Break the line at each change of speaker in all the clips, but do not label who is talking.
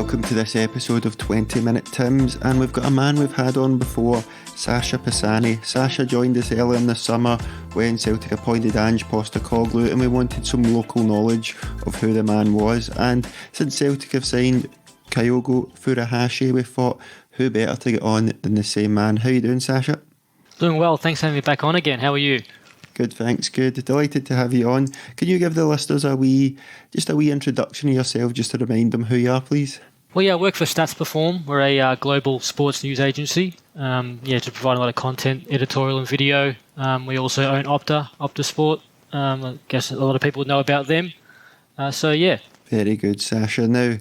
welcome to this episode of 20 Minute Tims, and we've got a man we've had on before, Sacha Pisani. Sacha joined us earlier in the summer when Celtic appointed Ange Postecoglou, and we wanted some local knowledge of who the man was. And since Celtic have signed Kyogo Furuhashi, we thought who better to get on than the same man. How you doing, Sacha?
Doing well, thanks for having me back on again. How are you?
Good, thanks, good. Delighted to have you on. Can you give the listeners a wee introduction of yourself, just to remind them who you are, please?
Well, yeah, I work for Statistical. We're a global sports news agency. To provide a lot of content, editorial and video. We also own Opta Sport. I guess a lot of people know about them. Very
good, Sacha. Now,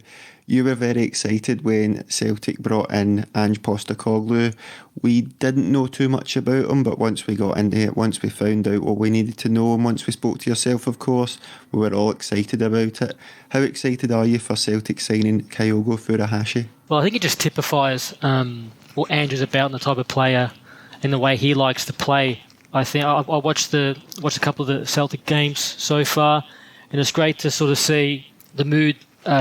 you were very excited when Celtic brought in Ange Postecoglou. We didn't know too much about him, but once we got into it, once we found out what we needed to know, and once we spoke to yourself, of course, we were all excited about it. How excited are you for Celtic signing Kyogo Furuhashi?
Well, I think it just typifies what Ange is about and the type of player and the way he likes to play. I think I watched a couple of the Celtic games so far, and it's great to sort of see the mood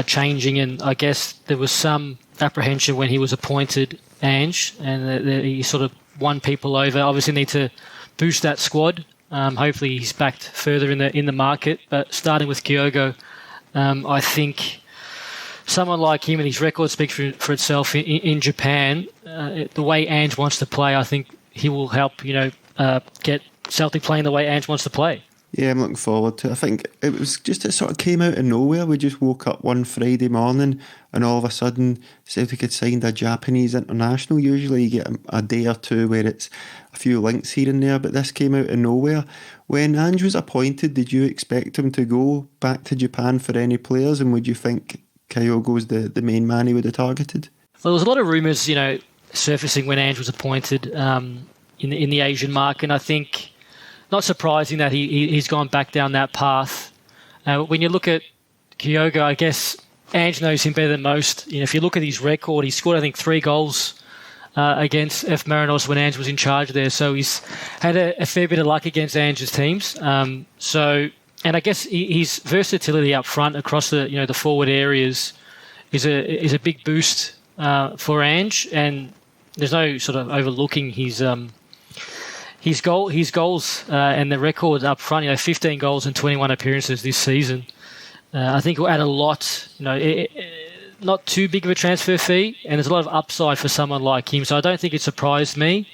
changing, and I guess there was some apprehension when he was appointed Ange, and he sort of won people over. Obviously need to boost that squad. Hopefully he's backed further in the market, but starting with Kyogo, I think someone like him and his record speaks for itself in Japan. The way Ange wants to play, I think he will help get Celtic playing the way Ange wants to play.
Yeah, I'm looking forward to it. I think it was just, it sort of came out of nowhere. We just woke up one Friday morning and all of a sudden Celtic had signed a Japanese international. Usually you get a day or two where it's a few links here and there, but this came out of nowhere. When Ange was appointed, did you expect him to go back to Japan for any players, and would you think Kyogo's the main man he would have targeted?
Well, there was a lot of rumours, surfacing when Ange was appointed in the Asian market, and I think not surprising that he's gone back down that path. When you look at Kyogo, I guess Ange knows him better than most. If you look at his record, he scored, I think, 3 goals against F. Marinos when Ange was in charge there. So he's had a fair bit of luck against Ange's teams. And I guess his versatility up front across the forward areas is a big boost for Ange. And there's no sort of overlooking his goals and the record up front, 15 goals and 21 appearances this season. I think will add a lot, not too big of a transfer fee, and there's a lot of upside for someone like him. So I don't think it surprised me,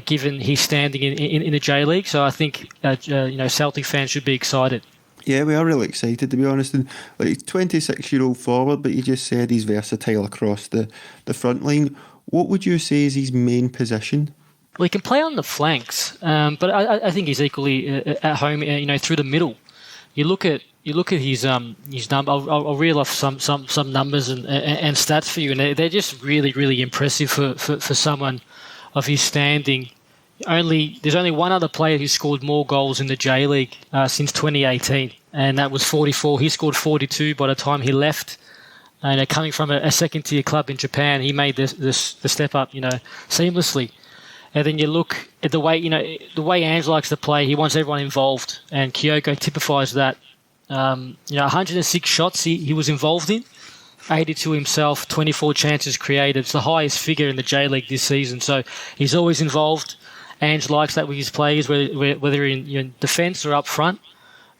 given his standing in the J-League. So I think, Celtic fans should be excited.
Yeah, we are really excited, to be honest. And 26-year-old forward, but you just said he's versatile across the front line. What would you say is his main position?
Well, he can play on the flanks, but I think he's equally at home, through the middle. You look at his number. I'll reel off some numbers and stats for you, and they're just really, really impressive for someone of his standing. There's only one other player who's scored more goals in the J League since 2018, and that was 44. He scored 42 by the time he left. And coming from a second-tier club in Japan, he made the step up, seamlessly. And then you look at the way Ange likes to play. He wants everyone involved, and Kyogo typifies that. 106 shots he was involved in, 82 himself, 24 chances created. It's the highest figure in the J League this season. So he's always involved. Ange likes that with his players, whether in defence or up front.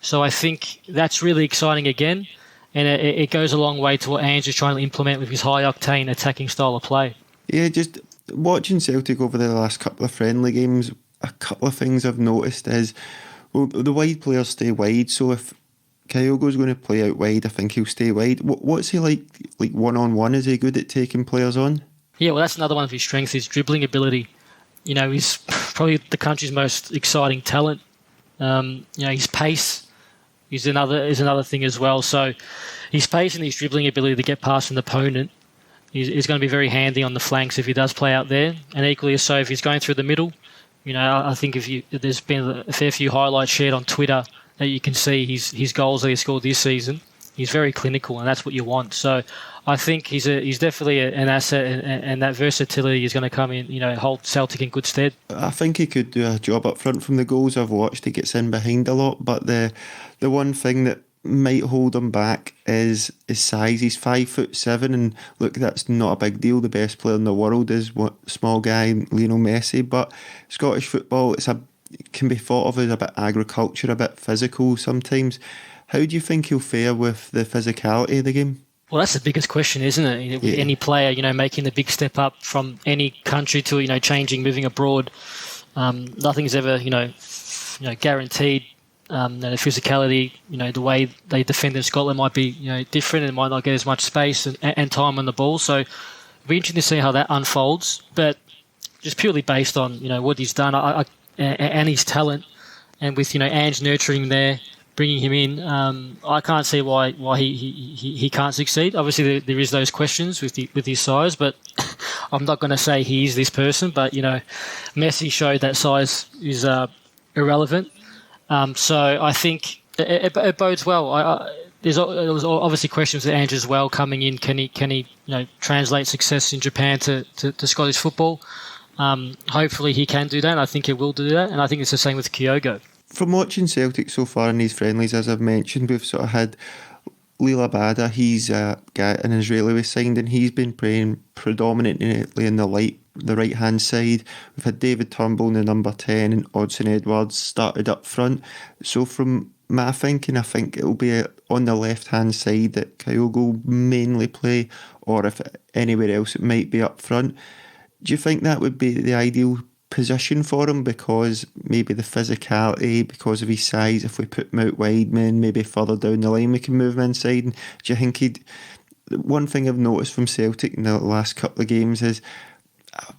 So I think that's really exciting again, and it goes a long way to what Ange is trying to implement with his high-octane attacking style of play.
Yeah, just watching Celtic over the last couple of friendly games, a couple of things I've noticed is, well, the wide players stay wide, so if Kyogo's going to play out wide, I think he'll stay wide. What's he like one-on-one? Is he good at taking players on? Yeah,
well, that's another one of his strengths, his dribbling ability. He's probably the country's most exciting talent. His pace is another thing as well. So his pace and his dribbling ability to get past an opponent is going to be very handy on the flanks if he does play out there, and equally so if he's going through the middle. I think there's been a fair few highlights shared on Twitter that you can see his goals that he scored this season. He's very clinical, and that's what you want. So I think he's definitely an asset, and that versatility is going to come in, hold Celtic in good stead.
I think he could do a job up front. From the goals I've watched, he gets in behind a lot, but the one thing that might hold him back is his size. He's 5'7", and look, that's not a big deal. The best player in the world is what small guy Lionel Messi. But Scottish football, it can be thought of as a bit agriculture, a bit physical sometimes. How do you think he'll fare with the physicality of the game?
Well, that's the biggest question, isn't it? With any player, making the big step up from any country to, changing, moving abroad, nothing's ever, guaranteed. The physicality, the way they defend in Scotland might be, different, and might not get as much space and time on the ball. So it'll be interesting to see how that unfolds. But just purely based on, what he's done and his talent, and with, Ange nurturing him there, bringing him in, I can't see why he can't succeed. Obviously, there is those questions with his size, but I'm not going to say he is this person. But Messi showed that size is irrelevant. So I think it bodes well. There's obviously questions with Ange as well coming in. Can he translate success in Japan to Scottish football? Hopefully he can do that, and I think he will do that. And I think it's the same with Kyogo. From
watching Celtic so far in these friendlies, as I've mentioned, we've sort of had Lila Bada. He's a guy, an Israeli we signed, and he's been playing predominantly in the right-hand side. We've had David Turnbull in the number 10 and Odsonne Edwards started up front. So from my thinking, I think it'll be on the left-hand side that Kyogo will mainly play, or if anywhere else it might be up front. Do you think that would be the ideal position for him, because maybe the physicality, because of his size, if we put him out wide, maybe further down the line we can move him inside? And do you think one thing I've noticed from Celtic in the last couple of games is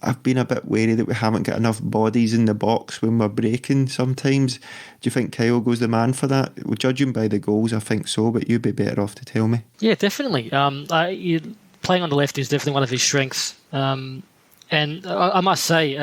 I've been a bit wary that we haven't got enough bodies in the box when we're breaking sometimes. Do you think Kyogo's the man for that? Well, judging by the goals, I think so, but you'd be better off to tell me.
Yeah, definitely. Playing on the left is definitely one of his strengths. And I must say,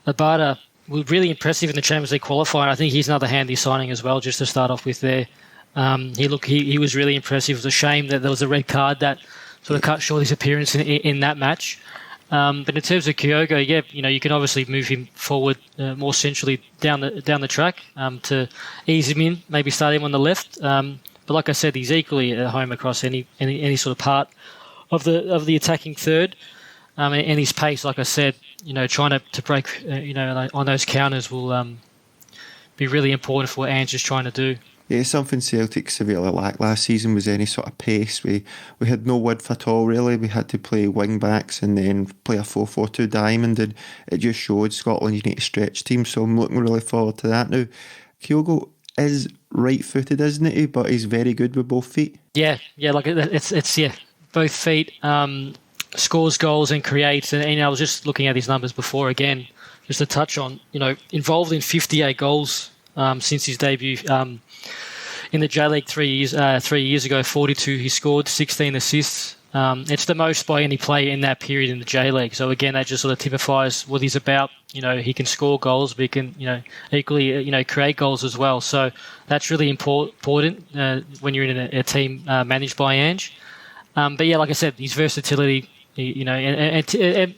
Abada was really impressive in the Champions League qualifying. I think he's another handy signing as well, just to start off with there. He was really impressive. It was a shame that there was a red card that sort of cut short his appearance in that match. But in terms of Kyogo, you can obviously move him forward more centrally down the track to ease him in, maybe start him on the left. But like I said, he's equally at home across any sort of part of the attacking third. And his pace, like I said, trying to break, on those counters will be really important for what Ange is trying to do.
Yeah, something Celtic severely lacked last season was any sort of pace. We had no width at all, really. We had to play wing backs and then play a 4-4-2 diamond, and it just showed Scotland you need to stretch teams. So I'm looking really forward to that now. Kyogo is right-footed, isn't he? But he's very good with both feet.
Yeah, like it's both feet. Scores goals and creates, and I was just looking at his numbers before again, just to touch on, involved in 58 goals since his debut in the J League 3 years ago. 42 he scored, 16 assists. It's the most by any player in that period in the J League. So again, that just sort of typifies what he's about. He can score goals, but he can equally create goals as well. So that's really important when you're in a team managed by Ange. But yeah, like I said, his versatility. And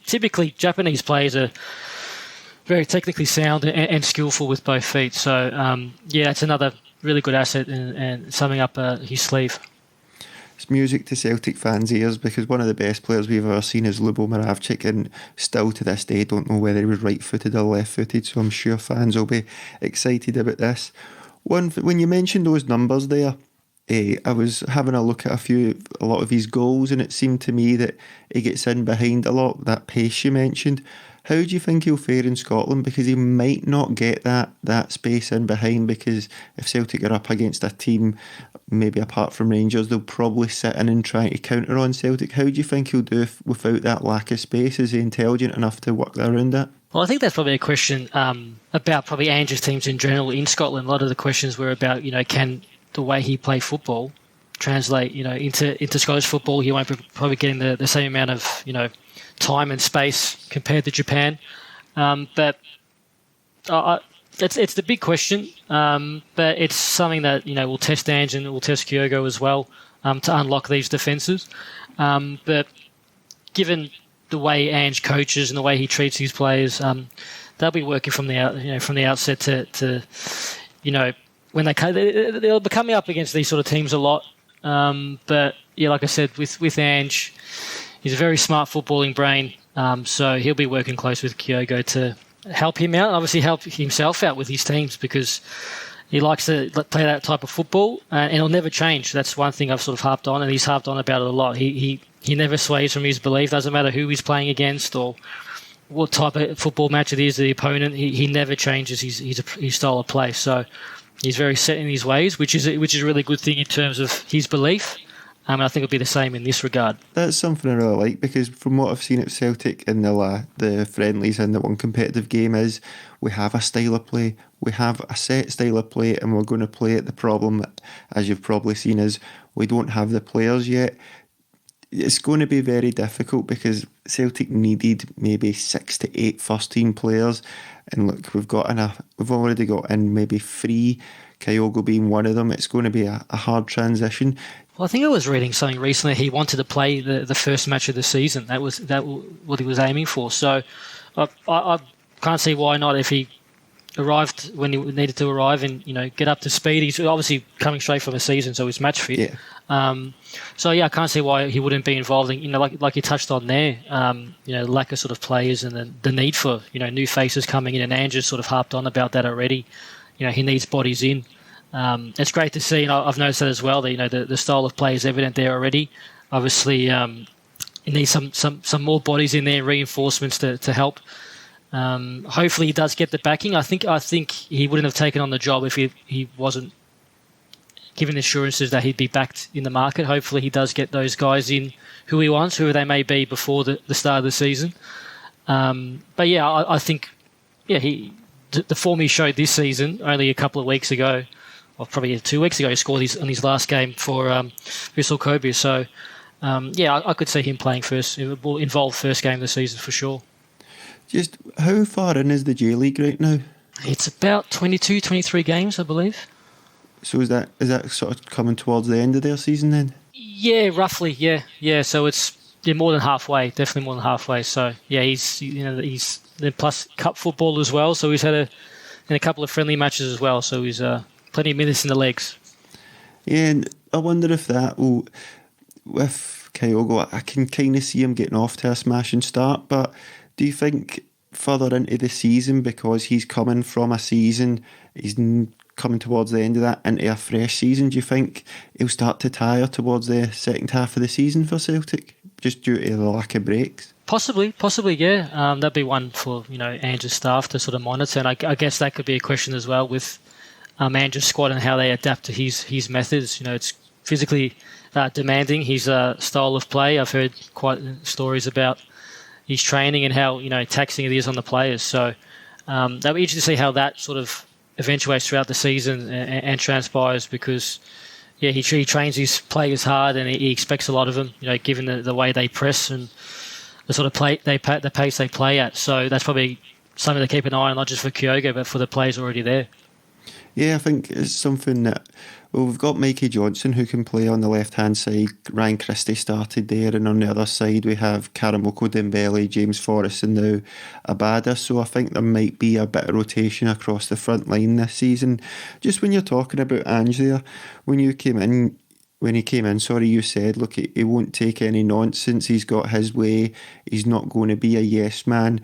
typically Japanese players are very technically sound and skillful with both feet. So, it's another really good asset and summing up his sleeve.
It's music to Celtic fans' ears, because one of the best players we've ever seen is Lubo Moravcik, and still to this day don't know whether he was right-footed or left-footed, so I'm sure fans will be excited about this. When you mentioned those numbers there, I was having a look at a lot of his goals, and it seemed to me that he gets in behind a lot, that pace you mentioned. How do you think he'll fare in Scotland? Because he might not get that space in behind, because if Celtic are up against a team, maybe apart from Rangers, they'll probably sit in and try to counter on Celtic. How do you think he'll do without that lack of space? Is he intelligent enough to work around that?
Well, I think that's probably a question about probably Ange's teams in general in Scotland. A lot of the questions were about, can the way he played football translate, into Scottish football. He won't be probably getting the same amount of, time and space compared to Japan. But it's the big question. But it's something that, will test Ange and it will test Kyogo as well to unlock these defences. But given the way Ange coaches and the way he treats his players, they'll be working from the outset to when they'll be coming up against these sort of teams a lot. But yeah, like I said, with Ange, he's a very smart footballing brain. So he'll be working close with Kyogo to help him out, and obviously help himself out with his teams, because he likes to play that type of football, and it'll never change. That's one thing I've sort of harped on, and he's harped on about it a lot. He never sways from his belief. Doesn't matter who he's playing against or what type of football match it is, the opponent. He never changes his style of play. So he's very set in his ways, which is a really good thing in terms of his belief. And I think it'll be the same in this regard.
That's something I really like, because from what I've seen at Celtic in the friendlies and the one competitive game is we have a style of play. We have a set style of play, and we're going to play it. The problem, as you've probably seen, is we don't have the players yet. It's going to be very difficult, because Celtic needed maybe 6 to 8 first team players, and look, we've already got in maybe 3, Kyogo being one of them. It's going to be a hard transition.
Well, I think I was reading something recently. He wanted to play the first match of the season. That was what he was aiming for. So I can't see why not. If he arrived when he needed to arrive and get up to speed, he's obviously coming straight from a season, so he's match fit.
Yeah.
So yeah, I can't see why he wouldn't be involved in like you touched on there. Lack of sort of players and the need for new faces coming in, and Ange's sort of harped on about that already. He needs bodies in. It's great to see, and I've noticed that as well. That the style of play is evident there already. Obviously, you need some more bodies in there, reinforcements to help. Hopefully, he does get the backing. I think he wouldn't have taken on the job if he wasn't given assurances that he'd be backed in the market. Hopefully, he does get those guys in who he wants, whoever they may be, before the start of the season. But yeah, I think the form he showed this season only a couple of weeks ago. Or probably 2 weeks ago, he scored on his last game for Vissel Kobe. So, I could see him playing first. It will involve first game of the season for sure.
Just how far in is the J League right now?
It's about 22, 23 games, I believe.
So is that sort of coming towards the end of their season then?
Yeah, roughly. Yeah. So it's more than halfway. Definitely more than halfway. So yeah, he's plus cup football as well. So he's had a couple of friendly matches as well. So he's plenty of minutes in the legs.
Yeah, and I wonder if that will, with Kyogo, I can kind of see him getting off to a smashing start, but do you think further into the season, because he's coming from a season, he's coming towards the end of that, into a fresh season, do you think he'll start to tire towards the second half of the season for Celtic, just due to the lack of breaks?
Possibly, yeah. That'd be one for Ange's staff to sort of monitor, and I guess that could be a question as well with Ange's squad and how they adapt to his methods. It's physically demanding, his style of play. I've heard quite stories about his training and how taxing it is on the players. So that'll be interesting to see how that sort of eventuates throughout the season and transpires, because he trains his players hard and he expects a lot of them. Given the way they press and the sort of the pace they play at. So that's probably something to keep an eye on, not just for Kyogo but for the players already there.
Yeah, I think it's something that, we've got Mikey Johnson who can play on the left-hand side. Ryan Christie started there, and on the other side we have Karamoko Dembele, James Forrest and now Abada. So I think there might be a bit of rotation across the front line this season. Just when you're talking about Ange there, when he came in, you said, look, he won't take any nonsense, he's got his way, he's not going to be a yes man.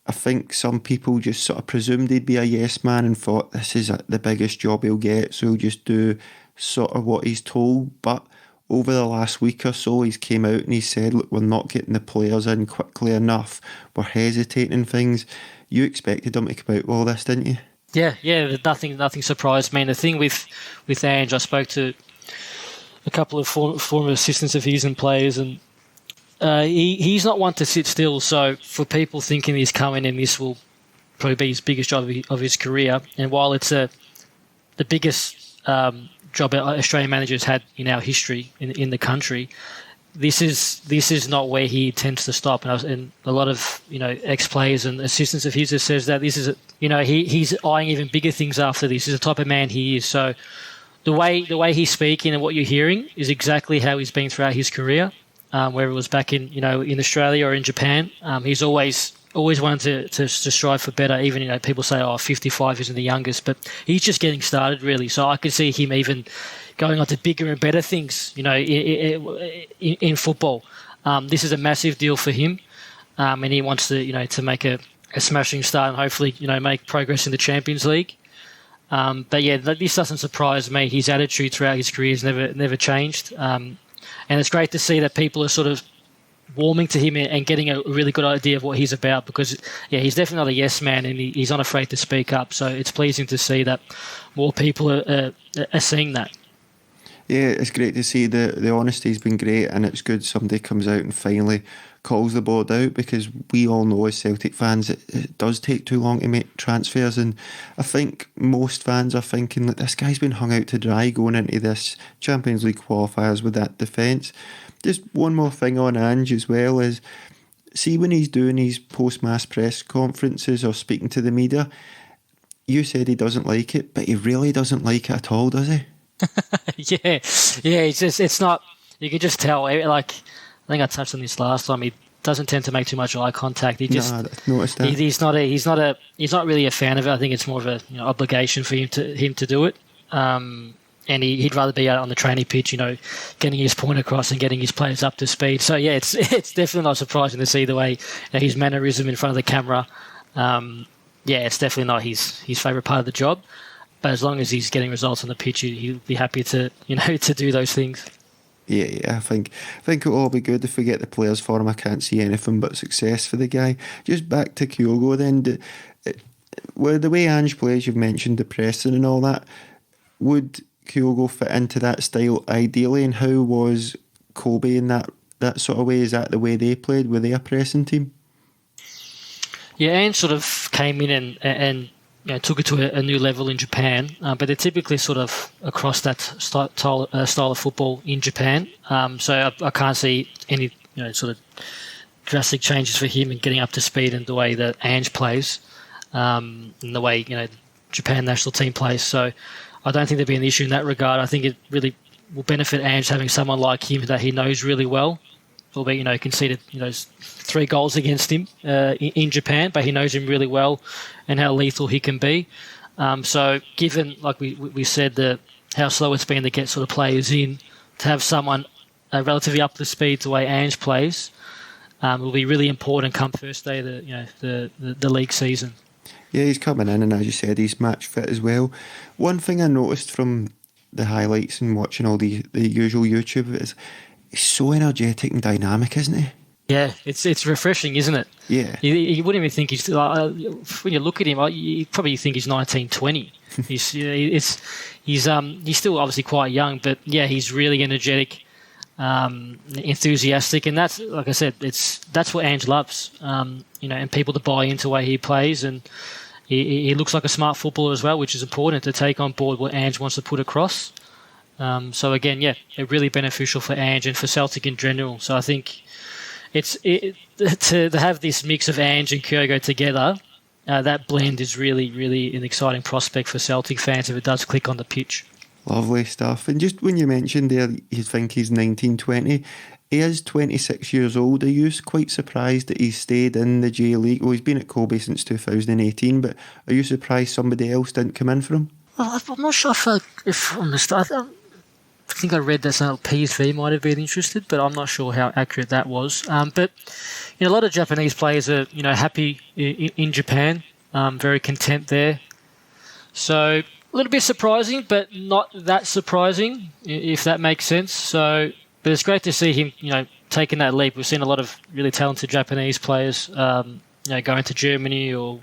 I think some people just sort of presumed he'd be a yes man and thought this is the biggest job he'll get, so he'll just do sort of what he's told. But over the last week or so, he's came out and he said, look, we're not getting the players in quickly enough, we're hesitating things. You expected him to come out with all this, didn't you?
Yeah, nothing surprised me. And the thing with Ange, I spoke to a couple of former assistants of his and players, and he's not one to sit still. So for people thinking he's coming and this will probably be his biggest job of his career, and while it's the biggest job Australian managers had in our history in the country, this is not where he tends to stop. And a lot of ex-players and assistants of his have says that this is he's eyeing even bigger things after this. He's the type of man he is. So the way he's speaking and what you're hearing is exactly how he's been throughout his career. Whether it was back in Australia or in Japan, he's always always wanted to strive for better. Even people say, 55 isn't the youngest, but he's just getting started really. So I could see him even going on to bigger and better things. In football, this is a massive deal for him, and he wants to make a smashing start and hopefully make progress in the Champions League. But yeah, this doesn't surprise me. His attitude throughout his career has never changed, and it's great to see that people are sort of warming to him and getting a really good idea of what he's about, because he's definitely not a yes man and he's not afraid to speak up. So it's pleasing to see that more people are seeing that.
Yeah, it's great to see the honesty's been great, and it's good somebody comes out and finally calls the board out, because we all know as Celtic fans it does take too long to make transfers, and I think most fans are thinking that this guy's been hung out to dry going into this Champions League qualifiers with that defence. Just one more thing on Ange as well is, see when he's doing his post-match press conferences or speaking to the media, you said he doesn't like it, but he really doesn't like it at all, does he?
yeah. It's not. You can just tell. Like, I think I touched on this last time. He doesn't tend to make too much eye contact. He just
noticed that.
He's not really a fan of it. I think it's more of a obligation for him to do it. And he'd rather be out on the training pitch, getting his point across and getting his players up to speed. So yeah, it's definitely not surprising to see the way his mannerism in front of the camera. It's definitely not his favourite part of the job. But as long as he's getting results on the pitch, he'll be happy to to do those things.
Yeah, I think it'll all be good if we get the players for him. I can't see anything but success for the guy. Just back to Kyogo then. Well, the way Ange plays, you've mentioned the pressing and all that. Would Kyogo fit into that style ideally? And how was Kobe in that sort of way? Is that the way they played? Were they a pressing team?
Yeah, Ange sort of came in and took it to a new level in Japan, but they're typically sort of across that style of football in Japan. So I can't see any sort of drastic changes for him in getting up to speed in the way that Ange plays, and the way Japan national team plays. So I don't think there'd be an issue in that regard. I think it really will benefit Ange having someone like him that he knows really well. Albeit, conceded 3 goals against him in Japan, but he knows him really well and how lethal he can be. So given, like we said, how slow it's been to get sort of players in, to have someone relatively up to speed the way Ange plays will be really important come first day of the league season.
Yeah, he's coming in, and as you said, he's match fit as well. One thing I noticed from the highlights and watching all the usual YouTube is he's so energetic and dynamic, isn't he?
Yeah, it's refreshing, isn't it?
Yeah.
You wouldn't even think he's when you look at him, you probably think he's 19, 20. He's still obviously quite young, but yeah, he's really energetic, enthusiastic, and that's, like I said, that's what Ange loves. And people to buy into the way he plays, and he looks like a smart footballer as well, which is important to take on board what Ange wants to put across. So again, really beneficial for Ange and for Celtic in general. So I think to have this mix of Ange and Kyogo together, that blend is really, really an exciting prospect for Celtic fans if it does click on the pitch.
Lovely stuff. And just when you mentioned there, you think he's 19, 20. He is 26 years old. Are you quite surprised that he's stayed in the J League? Well, he's been at Kobe since 2018, but are you surprised somebody else didn't come in for him?
Well, I'm not sure if on the start. I think I read that PSV might have been interested, but I'm not sure how accurate that was. But a lot of Japanese players are happy in Japan, very content there. So a little bit surprising, but not that surprising, if that makes sense. So, but it's great to see him taking that leap. We've seen a lot of really talented Japanese players going to Germany or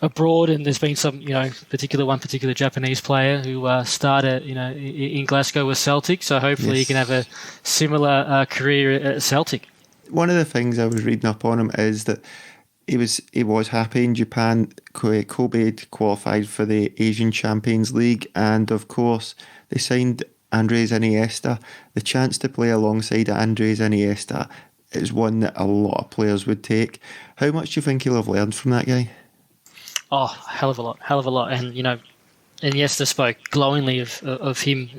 abroad, and there's been some particular Japanese player who started in Glasgow with Celtic, so hopefully he can have a similar career at Celtic.
One of the things I was reading up on him is that he was happy in Japan. Kobe had qualified for the Asian Champions League, and of course they signed Andres Iniesta. The chance to play alongside Andres Iniesta is one that a lot of players would take. How much do you think he'll have learned from that guy?
Oh, hell of a lot. And Iniesta spoke glowingly of him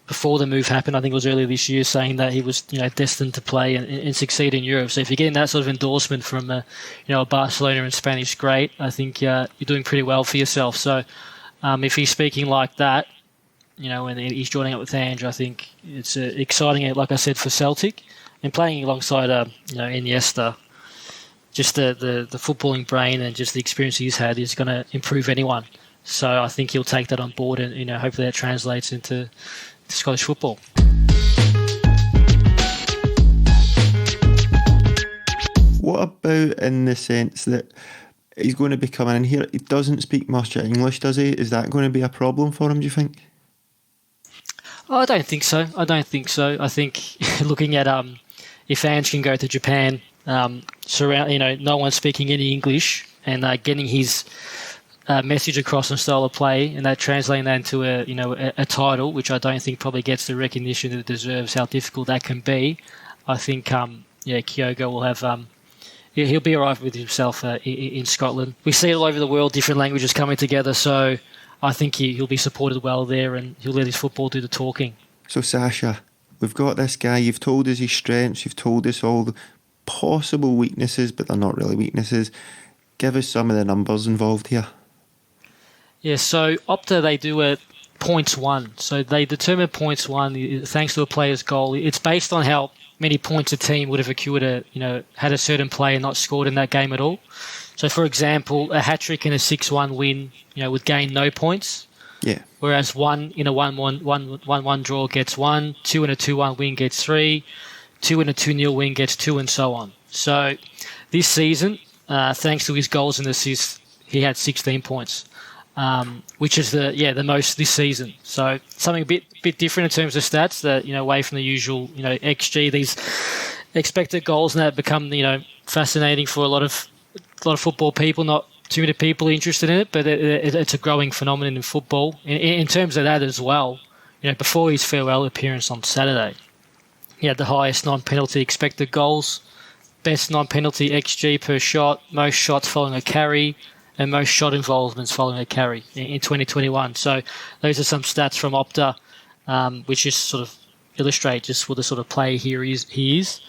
before the move happened. I think it was earlier this year, saying that he was destined to play and succeed in Europe. So if you're getting that sort of endorsement from a Barcelona and Spanish great, I think you're doing pretty well for yourself. So if he's speaking like that, and he's joining up with Ange, I think it's exciting, like I said, for Celtic, and playing alongside Iniesta. Just the footballing brain and just the experience he's had is going to improve anyone. So I think he'll take that on board, and hopefully that translates into Scottish football.
What about in the sense that he's going to be coming in here? He doesn't speak much English, does he? Is that going to be a problem for him, do you think?
Oh, I don't think so. I think looking at if Ange can go to Japan, no one speaking any English, and getting his message across and style of play, and that translating that into a title, which I don't think probably gets the recognition that it deserves, how difficult that can be. I think Kyogo will have he'll be alright with himself in Scotland. We see it all over the world, different languages coming together, so I think he'll be supported well there, and he'll let his football do the talking.
So Sacha, we've got this guy, you've told us his strengths, you've told us all the possible weaknesses, but they're not really weaknesses. Give us some of the numbers involved here.
Yeah, so Opta, they do a points won. So they determine points won thanks to a player's goal. It's based on how many points a team would have accrued had a certain player not scored in that game at all. So, for example, a hat-trick in a 6-1 win, would gain no points.
Yeah.
Whereas 1 in a 1-1 draw gets 1, 2 in a 2-1 win gets 3, 2 in a 2-0 win gets 2, and so on. So this season, thanks to his goals and assists, he had 16 points, which is the most this season. So something a bit different in terms of stats, that away from the usual XG, these expected goals, and that become fascinating for a lot of football people. Not too many people interested in it, but it's a growing phenomenon in football. In terms of that as well, before his farewell appearance on Saturday, he had the highest non-penalty expected goals, best non-penalty XG per shot, most shots following a carry, and most shot involvements following a carry in 2021. So those are some stats from Opta, which just sort of illustrate just what the sort of player he is.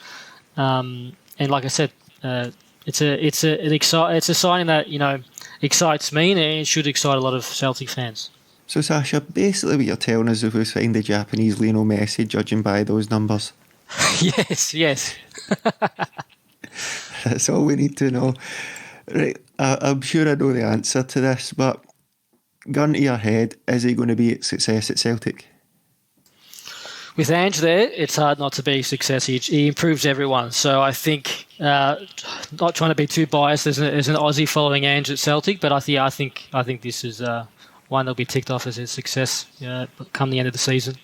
And like I said, it's a sign that excites me, and it should excite a lot of Celtic fans.
So Sacha, basically what you're telling us is we'll find the Japanese Lionel Messi, judging by those numbers.
Yes.
That's all we need to know. Right, I'm sure I know the answer to this, but gun to your head, is he going to be a success at Celtic?
With Ange there, it's hard not to be a success. He improves everyone. So I think, not trying to be too biased as an Aussie following Ange at Celtic, but I think this is one that'll be ticked off as a success come the end of the season.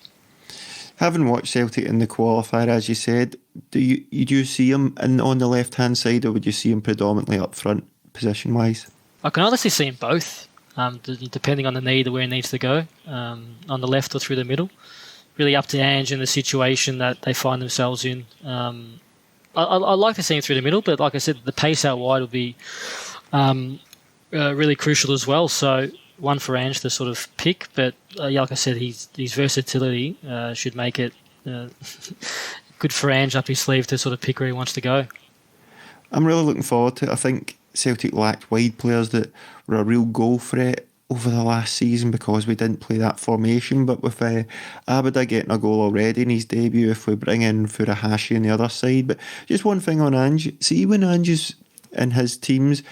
Having watched Celtic in the qualifier, as you said, do you see him on the left-hand side, or would you see him predominantly up front, position-wise?
I can honestly see him both, depending on the need or where he needs to go, on the left or through the middle. Really up to Ange and the situation that they find themselves in. I'd like to see him through the middle, but like I said, the pace out wide will be really crucial as well. So one for Ange to sort of pick, but like I said, his versatility should make it good for Ange up his sleeve to sort of pick where he wants to go.
I'm really looking forward to it. I think Celtic lacked wide players that were a real goal threat over the last season because we didn't play that formation, but with Abada getting a goal already in his debut, if we bring in Furuhashi on the other side. But just one thing on Ange, see when Ange's in his teams,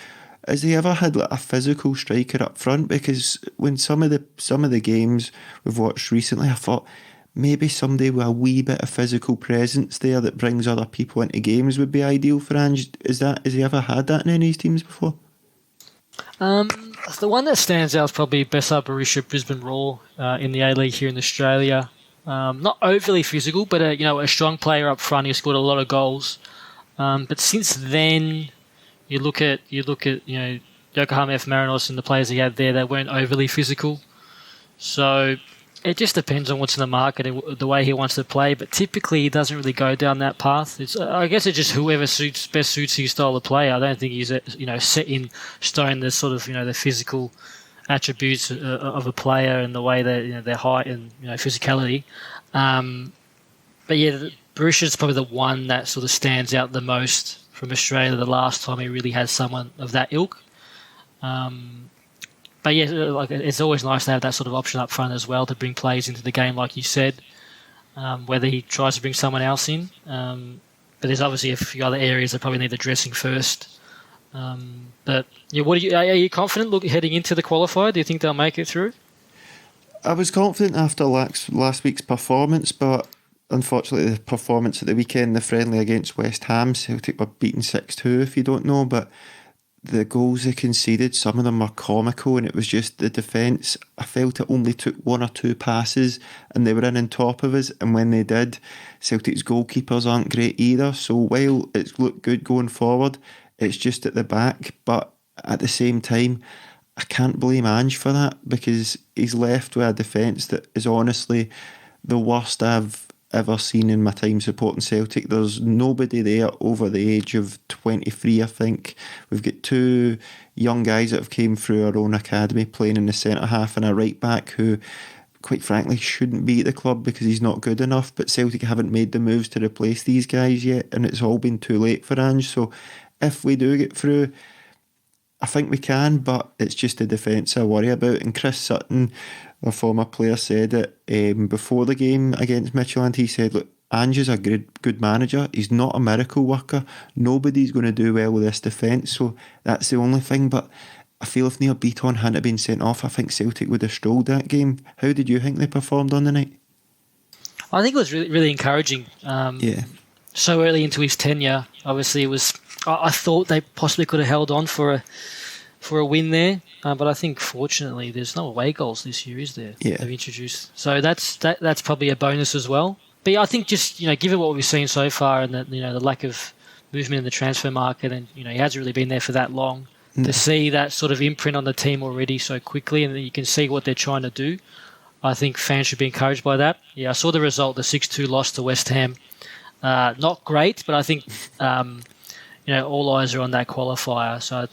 has he ever had like a physical striker up front? Because when some of the games we've watched recently, I thought maybe somebody with a wee bit of physical presence there that brings other people into games would be ideal for Ange. Has he ever had that in any of his teams before?
The one that stands out is probably Bessa Barisha Brisbane Roar in the A-League here in Australia. Not overly physical, but a strong player up front. He scored a lot of goals. But since then, you look at Yokohama F Marinos and the players he had there. They weren't overly physical. So it just depends on what's in the market and the way he wants to play. But typically, he doesn't really go down that path. I guess it's just whoever best suits his style of play. I don't think he's set in stone the sort of the physical attributes of a player and the way that their height and physicality. But yeah, Borussia is probably the one that sort of stands out the most from Australia. The last time he really had someone of that ilk. But yeah, like it's always nice to have that sort of option up front as well to bring players into the game, like you said. Whether he tries to bring someone else in, but there's obviously a few other areas that probably need addressing first. But yeah, are you confident heading into the qualifier? Do you think they'll make it through?
I was confident after last week's performance, but unfortunately the performance at the weekend, the friendly against West Ham, Celtic were beaten 6-2 if you don't know, but the goals they conceded, some of them were comical, and it was just the defence. I felt it only took one or two passes and they were in on top of us, and when they did, Celtic's goalkeepers aren't great either, so while it's looked good going forward, it's just at the back. But at the same time, I can't blame Ange for that, because he's left with a defence that is honestly the worst I've ever seen in my time supporting Celtic. There's nobody there over the age of 23, I think. We've got two young guys that have came through our own academy playing in the centre half, and a right back who, quite frankly, shouldn't be at the club because he's not good enough. But Celtic haven't made the moves to replace these guys yet, and it's all been too late for Ange. So if we do get through, I think we can, but it's just the defence I worry about. And Chris Sutton, a former player, said it before the game against Midtjylland. He said, look, Ange is a good manager. He's not a miracle worker. Nobody's going to do well with this defence, so that's the only thing. But I feel if Neil Beaton hadn't been sent off, I think Celtic would have strolled that game. How did you think they performed on the night?
I think it was really, really encouraging.
Yeah.
So early into his tenure, obviously it was. I thought they possibly could have held on for a win there, but I think fortunately there's no away goals this year, is there?
Yeah.
They've introduced, so that's probably a bonus as well. But yeah, I think just given what we've seen so far and the lack of movement in the transfer market, and he hasn't really been there for that long, to see that sort of imprint on the team already so quickly, and then you can see what they're trying to do. I think fans should be encouraged by that. Yeah, I saw the result, the 6-2 loss to West Ham. Not great, but I think. All eyes are on that qualifier, so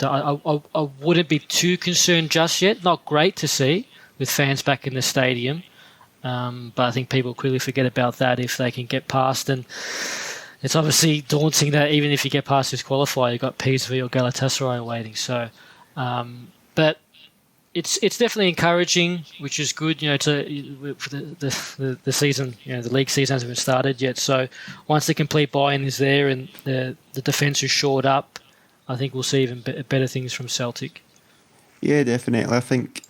I wouldn't be too concerned just yet. Not great to see with fans back in the stadium, but I think people quickly forget about that if they can get past. And it's obviously daunting that even if you get past this qualifier, you've got PSV or Galatasaray waiting. So, but it's definitely encouraging, which is good. For the season, the league season hasn't even started yet. So once the complete buy-in is there and the defence is shored up, I think we'll see even better things from Celtic.
Yeah, definitely. I think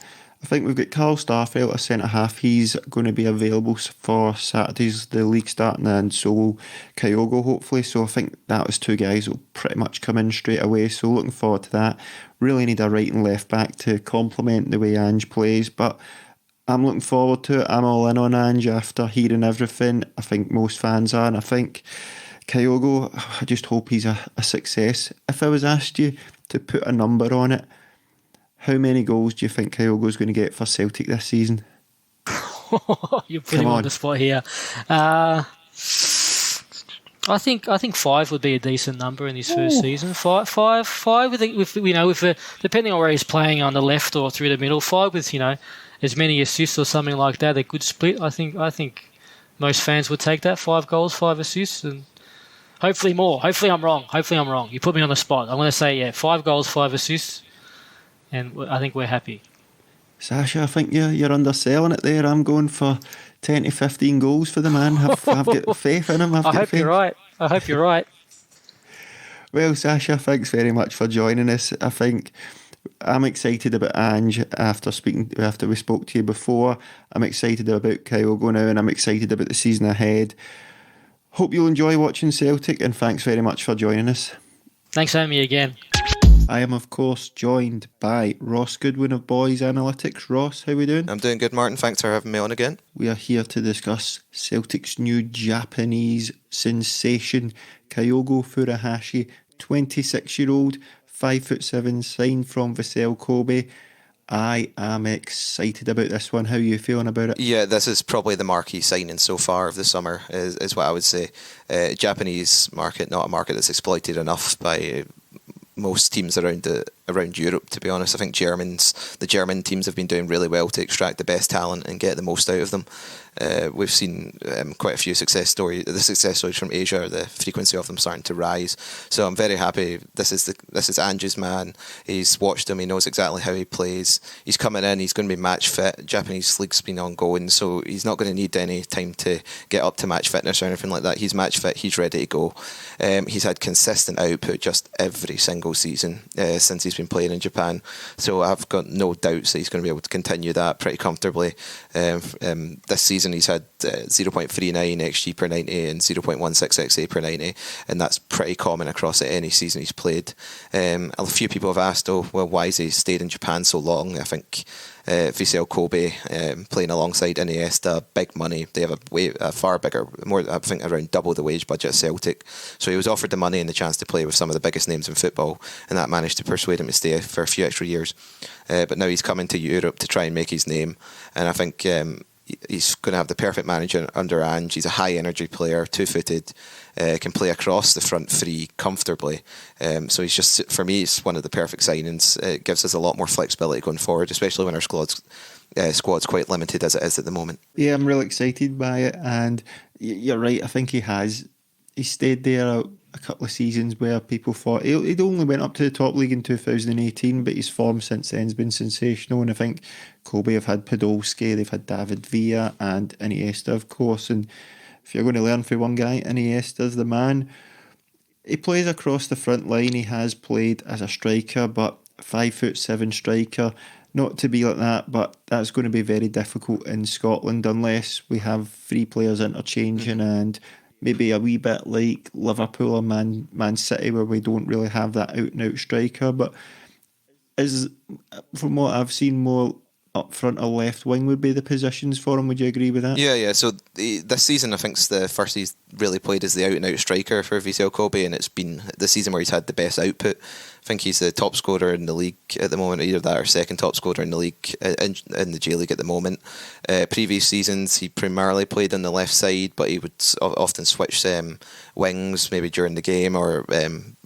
we've got Carl Starfelt, a centre half. He's going to be available for Saturday's the league starting, and so will Kyogo hopefully. So I think that was two guys who'll pretty much come in straight away. So looking forward to that. Really need a right and left back to complement the way Ange plays, but I'm looking forward to it. I'm all in on Ange after hearing everything. I think most fans are, and I think Kyogo, I just hope he's a success. If I was asked you to put a number on it, how many goals do you think Kyogo's going to get for Celtic this season?
You're putting him on the spot here. I think 5 would be a decent number in his first season. Five. With depending on where he's playing on the left or through the middle. 5 with as many assists or something like that. A good split. I think most fans would take that. 5 goals, 5 assists, and hopefully more. Hopefully I'm wrong. You put me on the spot. I'm going to say 5 goals, 5 assists, and I think we're happy.
Sacha, I think you're underselling it there. I'm going for 10 to 15 goals for the man. I've got faith in him.
I hope you're right.
Well, Sacha, thanks very much for joining us. I think I'm excited about Ange after we spoke to you before. I'm excited about Kyogo now, and I'm excited about the season ahead. Hope you'll enjoy watching Celtic, and thanks very much for joining us.
Thanks for having me again.
I am, of course, joined by Ross Goodwin of Bhoys Analytics. Ross, how are we doing?
I'm doing good, Martin. Thanks for having me on again.
We are here to discuss Celtic's new Japanese sensation, Kyogo Furuhashi, 26-year-old, 5'7", signed from Vissel Kobe. I am excited about this one. How are you feeling about it?
Yeah, this is probably the marquee signing so far of the summer, is what I would say. Japanese market, not a market that's exploited enough by most teams around around Europe, to be honest. I think the German teams have been doing really well to extract the best talent and get the most out of them. We've seen quite a few success stories. The success stories from Asia, the frequency of them starting to rise. So I'm very happy. This is Ange's man. He's watched him. He knows exactly how he plays. He's coming in. He's going to be match fit. Japanese league's been ongoing, so he's not going to need any time to get up to match fitness or anything like that. He's match fit. He's ready to go. He's had consistent output just every single season since he's been playing in Japan. So I've got no doubts that he's going to be able to continue that pretty comfortably. This season he's had 0.39 XG per 90 and 0.16 XA per 90, and that's pretty common across any season he's played. A few people have asked, why has he stayed in Japan so long? I think Vissel Kobe playing alongside Iniesta, big money. They have a far bigger, more, I think around double the wage budget at Celtic. So he was offered the money and the chance to play with some of the biggest names in football, and that managed to persuade him to stay for a few extra years. But now he's coming to Europe to try and make his name, and I think he's going to have the perfect manager under Ange. He's a high energy player, 2-footed, can play across the front three comfortably. So he's just, for me, it's one of the perfect signings. It gives us a lot more flexibility going forward, especially when our squad's quite limited as it is at the moment.
Yeah, I'm really excited by it, and you're right. I think he stayed there a couple of seasons where people thought he'd only went up to the top league in 2018, but his form since then has been sensational. And I think Kobe have had Podolski, they've had David Villa and Iniesta, of course. And if you're going to learn from one guy, Iniesta's the man. He plays across the front line. He has played as a striker, but 5'7" striker. Not to be like that, but that's going to be very difficult in Scotland unless we have three players interchanging and maybe a wee bit like Liverpool or Man City, where we don't really have that out-and-out striker. But from what I've seen, more up front or left wing would be the positions for him. Would you agree with that?
Yeah. So this season, I think it's the first he's really played as the out-and-out striker for Vissel Kobe, and it's been the season where he's had the best output. I think he's the top scorer in the league at the moment, either that or second top scorer in the league, in the J League at the moment. Previous seasons, he primarily played on the left side, but he would often switch wings, maybe during the game or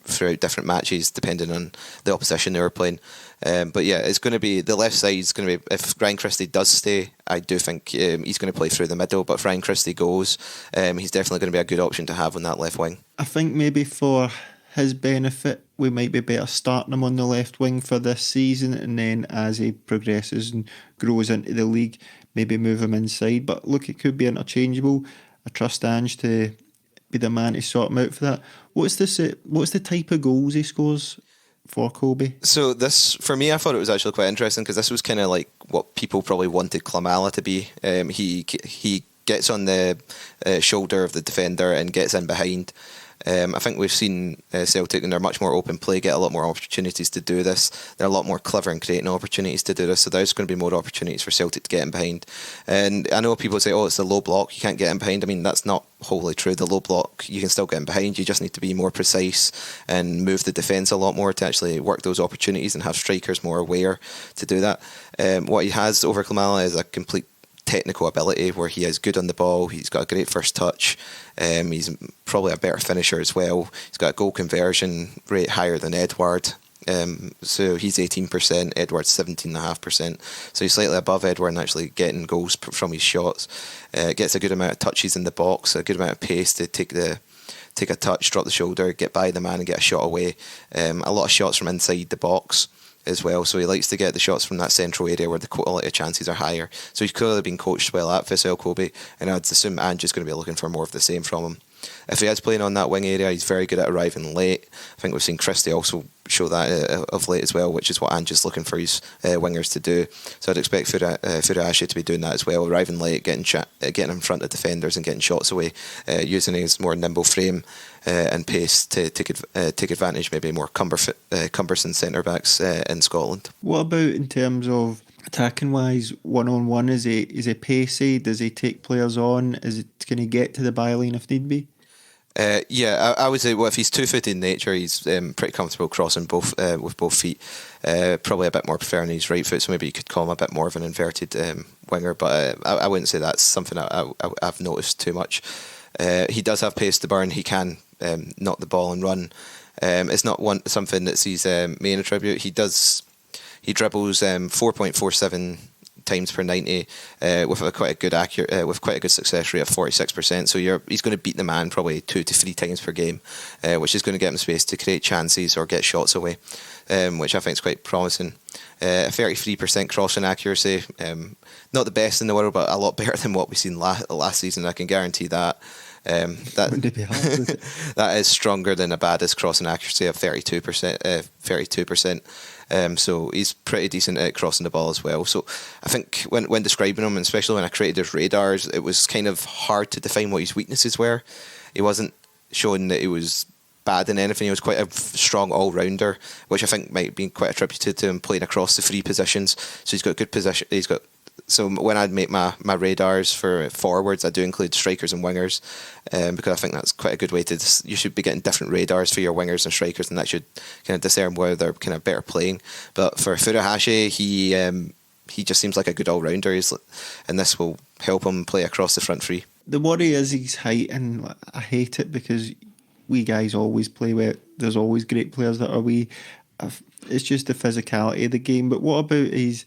throughout different matches, depending on the opposition they were playing. But yeah, it's going to be the left side is going to be, if Ryan Christie does stay, I do think he's going to play through the middle. But if Ryan Christie goes, he's definitely going to be a good option to have on that left wing.
I think maybe for his benefit, we might be better starting him on the left wing for this season, and then as he progresses and grows into the league, maybe move him inside. But look, it could be interchangeable. I trust Ange to be the man to sort him out for that. What's the type of goals he scores for Kobe?
So this, for me, I thought it was actually quite interesting, because this was kind of like what people probably wanted Klamala to be. He gets on the shoulder of the defender and gets in behind. I think we've seen Celtic in their much more open play get a lot more opportunities to do this. They're a lot more clever in creating opportunities to do this, so there's going to be more opportunities for Celtic to get in behind. And I know people say, it's a low block, you can't get in behind. I mean, that's not wholly true. The low block, you can still get in behind. You just need to be more precise and move the defence a lot more to actually work those opportunities and have strikers more aware to do that. What he has over Klamala is a complete technical ability where he is good on the ball. He's got a great first touch. He's probably a better finisher as well. He's got a goal conversion rate higher than Edouard. So he's 18%, Edouard's 17.5%. So he's slightly above Edouard in actually getting goals from his shots. Gets a good amount of touches in the box, a good amount of pace to take a touch, drop the shoulder, get by the man and get a shot away. A lot of shots from inside the box as well, so he likes to get the shots from that central area where the quality of chances are higher. So he's clearly been coached well at Vissel Kobe, and I'd assume Ange is going to be looking for more of the same from him. If he is playing on that wing area, he's very good at arriving late. I think we've seen Christie also show that of late as well, which is what Ange is looking for his wingers to do. So I'd expect Furuhashi to be doing that as well, arriving late, getting in front of defenders and getting shots away, using his more nimble frame and pace to take advantage maybe more cumbersome centre-backs in Scotland.
What about in terms of attacking wise, one-on-one? Is he pacey? Does he take players on? Can he get to the byline if need be?
I would say, if he's 2-footed in nature, he's pretty comfortable crossing with both feet. Probably a bit more preferring his right foot, so maybe you could call him a bit more of an inverted winger, but I wouldn't say that's something I've noticed too much. He does have pace to burn. He can knock the ball and run. It's not something that's his main attribute. He dribbles 4.47 times per 90 with quite a good success rate of 46%. So he's going to beat the man probably 2 to 3 times per game, which is going to get him space to create chances or get shots away, which I think is quite promising. 33% crossing accuracy, not the best in the world, but a lot better than what we've seen last season. I can guarantee that. That is stronger than Abada's crossing accuracy of 32%. So he's pretty decent at crossing the ball as well. So I think when describing him, and especially when I created his radars, it was kind of hard to define what his weaknesses were. He wasn't showing that he was bad in anything. He was quite a strong all-rounder, which I think might be quite attributed to him playing across the 3 positions. So he's got good position. So when I make my radars for forwards, I do include strikers and wingers, because I think that's quite a good way to. You should be getting different radars for your wingers and strikers, and that should kind of discern whether they're kind of better playing. But for Furuhashi, he just seems like a good all-rounder, and this will help him play across the front 3.
The worry is his height, and I hate it because we guys always play where there's always great players that are wee. It's just the physicality of the game. But what about he's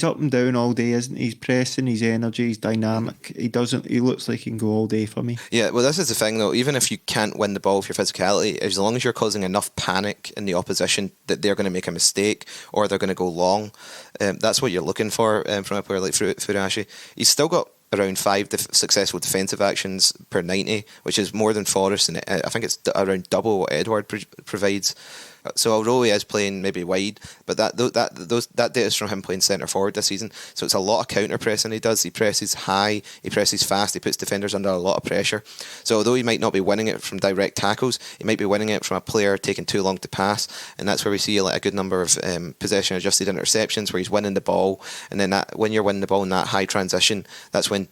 up and down all day, isn't he? He's pressing, he's energy, he's dynamic. He looks like he can go all day for me.
Yeah, well, this is the thing though. Even if you can't win the ball with your physicality, as long as you're causing enough panic in the opposition that they're going to make a mistake or they're going to go long, that's what you're looking for from a player like Furuhashi. He's still got around 5 successful defensive actions per 90, which is more than Forrest, and I think it's around double what Edward provides. So although he is playing maybe wide, but that data is from him playing centre forward this season. So it's a lot of counter pressing he does. He presses high, he presses fast, he puts defenders under a lot of pressure. So although he might not be winning it from direct tackles, he might be winning it from a player taking too long to pass, and that's where we see like a good number of possession adjusted interceptions where he's winning the ball, and then when you're winning the ball in that high transition, that's when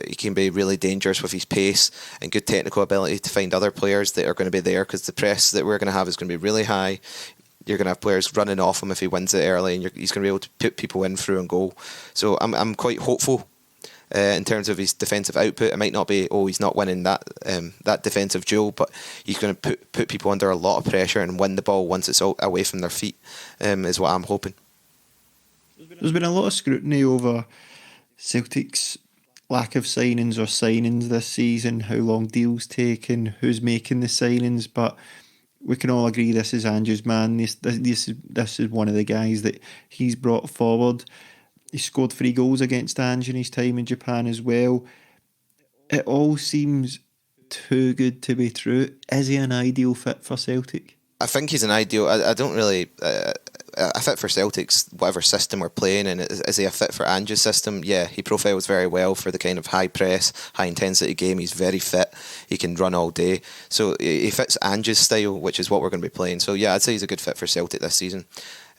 he can be really dangerous with his pace and good technical ability to find other players that are going to be there, because the press that we're going to have is going to be really high. You're going to have players running off him if he wins it early, and he's going to be able to put people in through and goal. So I'm quite hopeful in terms of his defensive output. It might not be, he's not winning that defensive duel, but he's going to put people under a lot of pressure and win the ball once it's away from their feet, is what I'm hoping.
There's been a lot of scrutiny over Celtic's lack of signings or signings this season, how long deals take and who's making the signings, but we can all agree this is Ange's man. This is one of the guys that he's brought forward. He scored 3 goals against Ange in his time in Japan as well. It all seems too good to be true. Is he an ideal fit for Celtic?
I think he's an ideal. I don't really. A fit for Celtic's whatever system we're playing, and is he a fit for Ange's system? Yeah, he profiles very well for the kind of high press, high intensity game. He's very fit. He can run all day, so he fits Ange's style, which is what we're going to be playing. So yeah, I'd say he's a good fit for Celtic this season.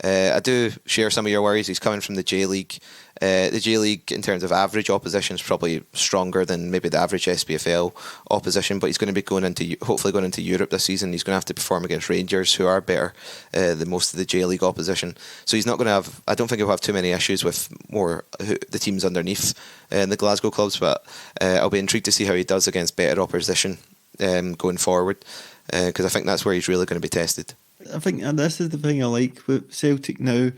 I do share some of your worries. He's coming from the J League. The J League, in terms of average opposition, is probably stronger than maybe the average SPFL opposition, but he's going to be hopefully going into Europe this season. He's going to have to perform against Rangers, who are better than most of the J League opposition. So he's not going to have. I don't think he'll have too many issues with the teams underneath the Glasgow clubs, but I'll be intrigued to see how he does against better opposition going forward, because I think that's where he's really going to be tested.
I think, and this is the thing I like with Celtic now.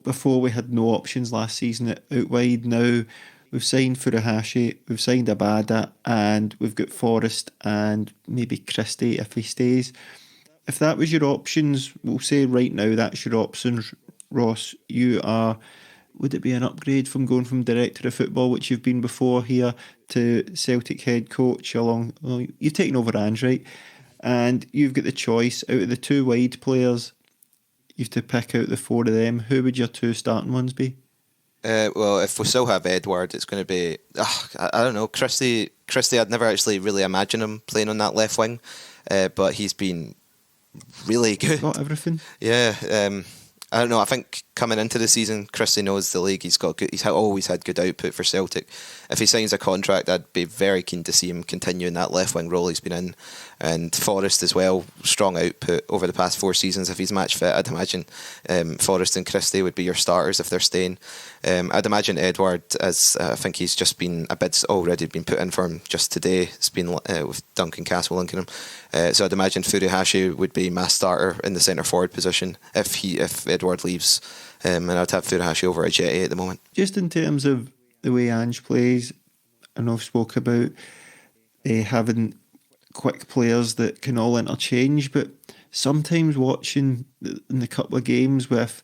Before we had no options last season out wide. Now we've signed Furuhashi, we've signed Abada, and we've got Forrest and maybe Christie if he stays. If that was your options, we'll say right now that's your options, Ross. Would it be an upgrade from going from director of football, which you've been before here, to Celtic head coach you've taken over Ange, right? And you've got the choice out of the 2 wide players. You have to pick out the 4 of them. Who would your 2 starting ones be?
Well, if we still have Edward, it's going to be I don't know, Christie. I'd never actually really imagined him playing on that left wing, but he's been really good.
Got everything.
Yeah, I don't know. I think coming into the season, Christie knows the league. He's always had good output for Celtic. If he signs a contract, I'd be very keen to see him continue in that left wing role he's been in. And Forrest as well, strong output over the past 4 seasons. If he's match fit, I'd imagine Forrest and Christie would be your starters if they're staying. I'd imagine Edouard, as I think he's just been a bid's already been put in for him just today. It's been with Duncan Castle linking him. So I'd imagine Furuhashi would be my starter in the centre forward position if Edouard leaves. And I'd have Furuhashi over Ajeti at the moment.
Just in terms of the way Ange plays, I know I've spoke about having quick players that can all interchange, but sometimes watching in the couple of games with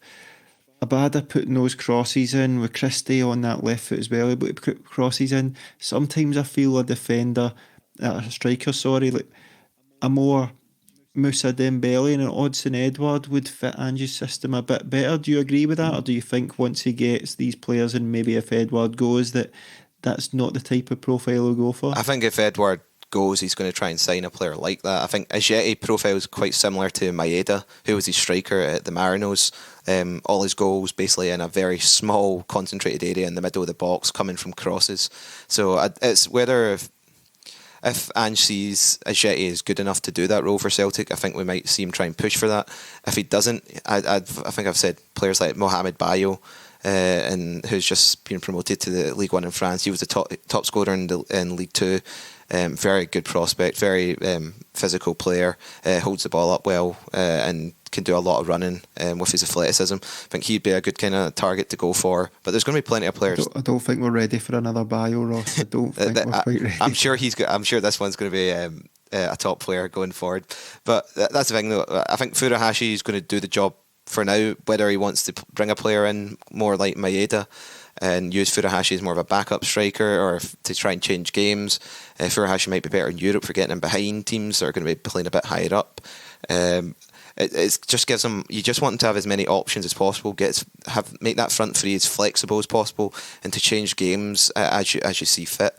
Abada putting those crosses in, with Christie on that left foot as well, but put crosses in, sometimes I feel a striker, like a more Moussa Dembele and an Odsonne Edouard would fit Ange's system a bit better. Do you agree with that, or do you think once he gets these players, and maybe if Edouard goes, that's not the type of profile he'll go for?
I think if Edouard goes, he's going to try and sign a player like that. I think Ajeti profile is quite similar to Maeda, who was his striker at the Marinos. All his goals basically in a very small concentrated area in the middle of the box, coming from crosses. So it's whether if Ange sees Ajeti is good enough to do that role for Celtic, I think we might see him try and push for that. If he doesn't, I think I've said players like Mohamed Bayo, and who's just been promoted to the League One in France. He was the top scorer in League Two. Very good prospect, very physical player, holds the ball up well, and can do a lot of running with his athleticism. I think he'd be a good kind of target to go for. But there's going to be plenty of players.
I don't think we're ready for another Bayo, Ross. I don't think we're quite ready.
I'm sure I'm sure this one's going to be a top player going forward. But that's the thing, though. I think Furuhashi is going to do the job for now. Whether he wants to bring a player in more like Maeda and use Furuhashi as more of a backup striker, or to try and change games. Furuhashi might be better in Europe for getting him behind teams that are going to be playing a bit higher up. It just gives him. You just want him to have as many options as possible. Make that front three as flexible as possible, and to change games as you see fit.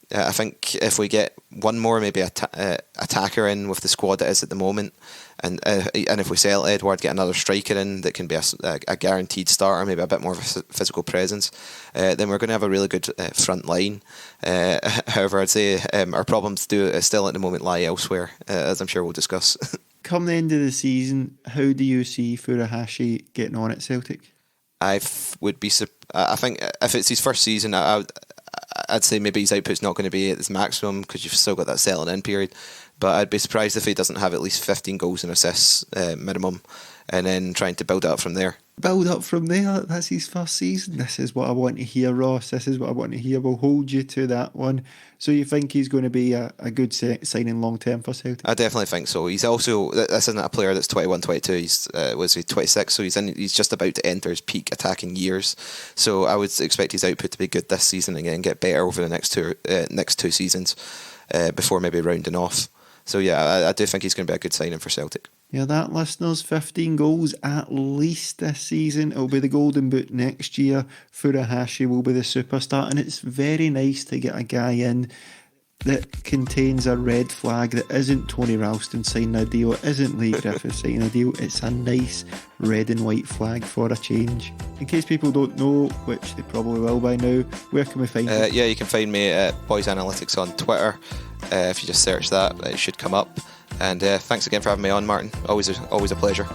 I think if we get one more maybe attacker in with the squad that is at the moment, and if we sell Edouard, get another striker in that can be a guaranteed starter, maybe a bit more of a physical presence, then we're going to have a really good front line. However, I'd say our problems still at the moment lie elsewhere, as I'm sure we'll discuss.
Come the end of the season, how do you see Furuhashi getting on at Celtic?
I think if it's his first season, I'd say maybe his output's not going to be at his maximum because you've still got that settling in period. But I'd be surprised if he doesn't have at least 15 goals and assists minimum, and then trying to build up from there.
Build up from there? That's his first season. This is what I want to hear, Ross. This is what I want to hear. We'll hold you to that one. So you think he's going to be a good signing long term for Celtic?
I definitely think so. He's also, this isn't a player that's 21, 22. He's 26, so he's just about to enter his peak attacking years. So I would expect his output to be good this season and again get better over the next two seasons before maybe rounding off. So yeah, I do think he's going to be a good signing for Celtic.
Yeah, that, listeners, 15 goals at least this season. It'll be the Golden Boot next year. Furuhashi will be the superstar, and it's very nice to get a guy in that contains a red flag that isn't Tony Ralston signing a deal, it isn't Lee Griffith signing a deal. It's a nice red and white flag for a change. In case people don't know, which they probably will by now, where can we find you?
Yeah, you can find me at Bhoys Analytics on Twitter. If you just search that, it should come up. And thanks again for having me on, Martin. Always a pleasure.